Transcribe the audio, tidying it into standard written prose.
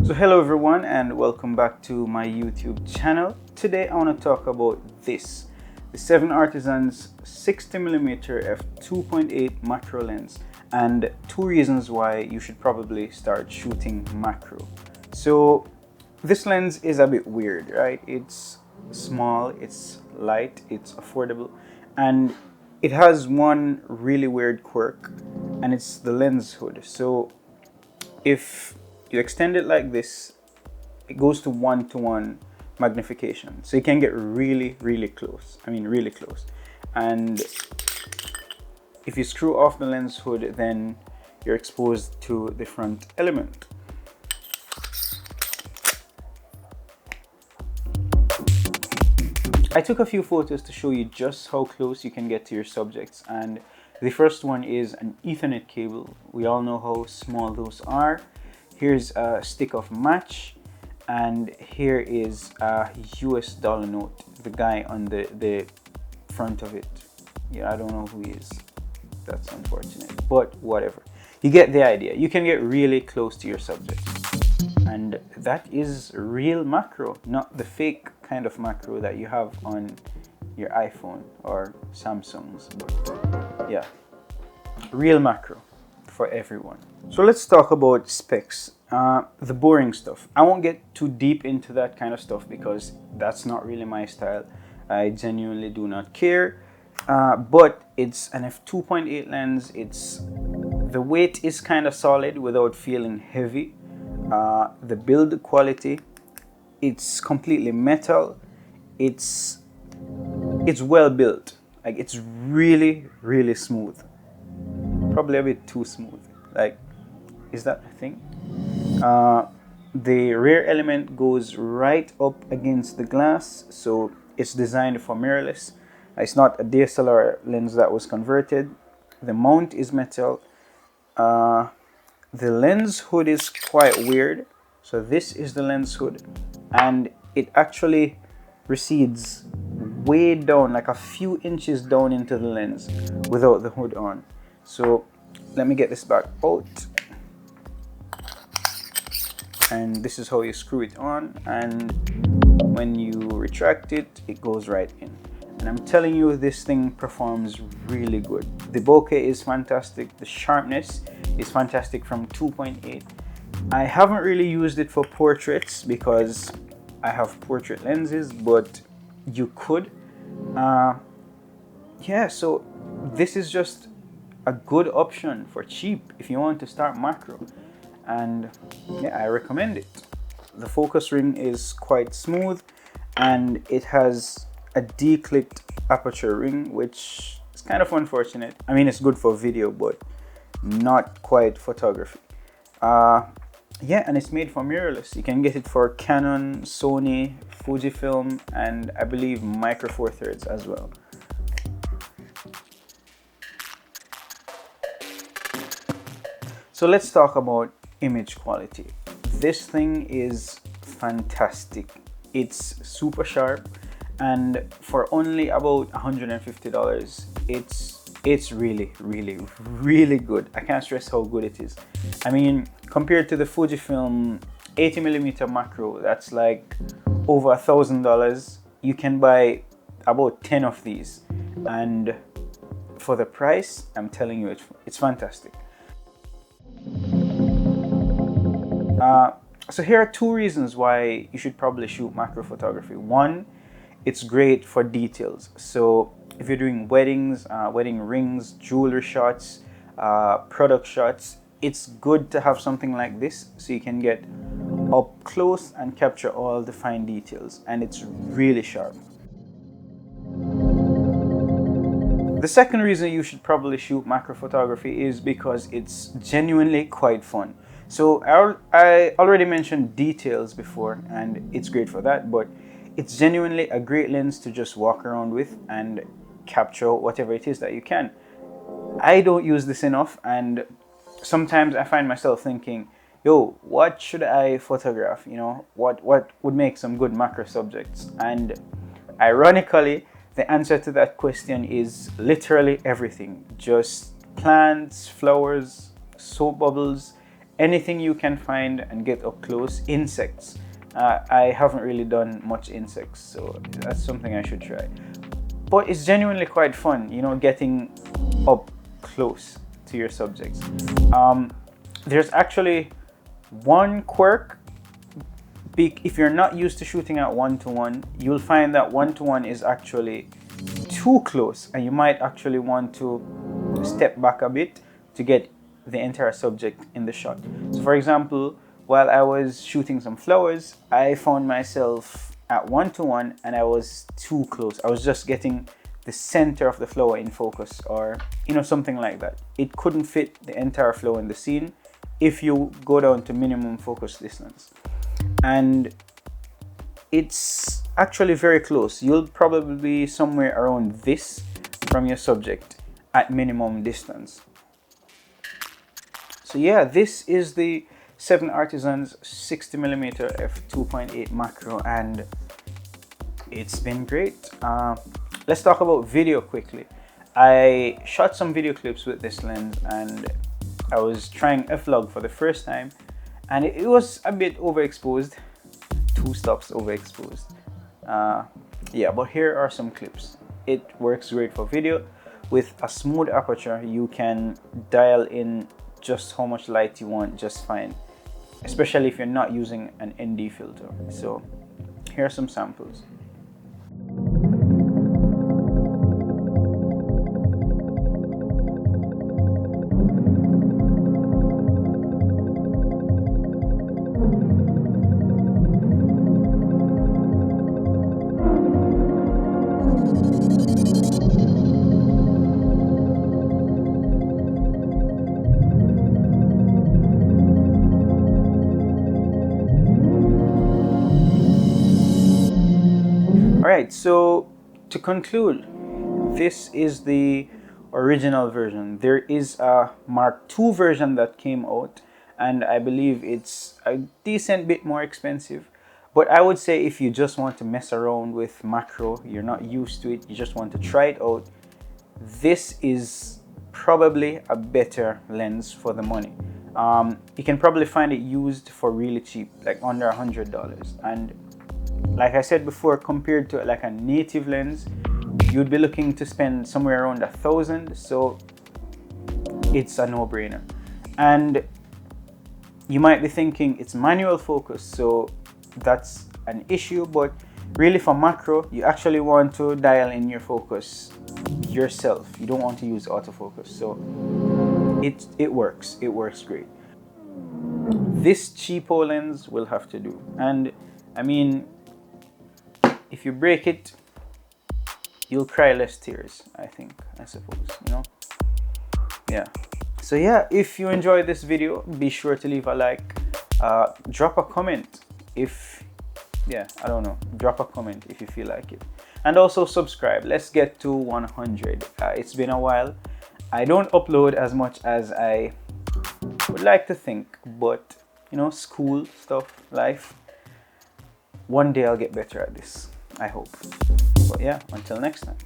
So hello everyone and welcome back to my YouTube channel. Today I want to talk about this, the 7Artisans 60mm f2.8 macro lens, and two reasons why you should probably start shooting macro. So this lens is a bit weird, right? It's small, it's light, it's affordable, and it has one really weird quirk, and it's the lens hood. So if you extend it like this, it goes to 1:1 magnification, so you can get really close. I mean really close. And if you screw off the lens hood, then you're exposed to the front element. I took a few photos to show you just how close you can get to your subjects, and the first one is an Ethernet cable. We all know how small those are. Here's a stick of match, and here is a US dollar note, the guy on the front of it. Yeah, I don't know who he is. That's unfortunate, but whatever. You get the idea. You can get really close to your subject. And that is real macro, not the fake kind of macro that you have on your iPhone or Samsung's. But yeah, real macro for everyone. So let's talk about specs, the boring stuff. I won't get too deep into that kind of stuff because that's not really my style. I genuinely do not care. But it's an f2.8 lens. The weight is kind of solid without feeling heavy. The build quality, it's completely metal. It's well built. Like, it's really smooth. Probably a bit too smooth. Like, is that a thing? The rear element goes right up against the glass, so it's designed for mirrorless. It's not a DSLR lens that was converted. The mount is metal. The lens hood is quite weird. So this is the lens hood, and it actually recedes way down, like a few inches down into the lens without the hood on. So let me get this back out, and this is how you screw it on, and when you retract it, it goes right in. And I'm telling you, this thing performs really good. The bokeh is fantastic. The sharpness is fantastic from 2.8. I haven't really used it for portraits because I have portrait lenses, but you could. Yeah, so this is just a good option for cheap if you want to start macro. And yeah, I recommend it. The focus ring is quite smooth, and it has a declicked aperture ring, which is kind of unfortunate. I mean, it's good for video, but not quite photography. Yeah, and it's made for mirrorless. You can get it for Canon, Sony, Fujifilm, and I believe Micro Four Thirds as well. So let's talk about image quality. This thing is fantastic. It's super sharp, and for only about $150, it's really good. I can't stress how good it is. I mean, compared to the Fujifilm 80mm macro, that's like over $1,000. You can buy about 10 of these, and for the price, I'm telling you, it's fantastic. So here are two reasons why you should probably shoot macro photography. One, it's great for details. So if you're doing weddings, wedding rings, jewelry shots, product shots, it's good to have something like this so you can get up close and capture all the fine details, and it's really sharp. The second reason you should probably shoot macro photography is because it's genuinely quite fun. So I already mentioned details before, and it's great for that, but it's genuinely a great lens to just walk around with and capture whatever it is that you can. I don't use this enough, and sometimes I find myself thinking, yo, what should I photograph? You know, what would make some good macro subjects? And ironically, the answer to that question is literally everything. Just plants, flowers, soap bubbles, anything you can find and get up close. Insects. I haven't really done much insects, so that's something I should try. But it's genuinely quite fun, you know, getting up close to your subjects. There's actually one quirk. If you're not used to shooting at 1:1, you'll find that 1:1 is actually too close, and you might actually want to step back a bit to get the entire subject in the shot. So for example, while I was shooting some flowers, I found myself at 1:1 and I was too close. I was just getting the center of the flower in focus, or you know, something like that. It couldn't fit the entire flower in the scene if you go down to minimum focus distance. And it's actually very close. You'll probably be somewhere around this from your subject at minimum distance. So yeah, this is the 7Artisans 60mm f2.8 macro, and it's been great. Let's talk about video quickly. I shot some video clips with this lens, and I was trying f-log for the first time, and it was a bit overexposed, 2 stops overexposed. Yeah, but here are some clips. It works great for video. With a smooth aperture, you can dial in just how much light you want just fine, especially if you're not using an ND filter. So here are some samples. Alright, so to conclude, this is the original version. There is a Mark II version that came out, and I believe it's a decent bit more expensive. But I would say if you just want to mess around with macro, you're not used to it, you just want to try it out, this is probably a better lens for the money. You can probably find it used for really cheap, like under $100. And like I said before, compared to like a native lens, you'd be looking to spend somewhere around $1,000. So it's a no-brainer. And you might be thinking it's manual focus, so that's an issue. But really for macro, you actually want to dial in your focus yourself. You don't want to use autofocus. So it works. It works great. This cheapo lens will have to do. And I mean, if you break it, you'll cry less tears, I suppose, you know? Yeah. So yeah, if you enjoyed this video, be sure to leave a like, drop a comment if, yeah, I don't know, drop a comment if you feel like it. And also subscribe. Let's get to 100. It's been a while. I don't upload as much as I would like to think, but you know, school stuff, life. One day I'll get better at this, I hope. But yeah, until next time.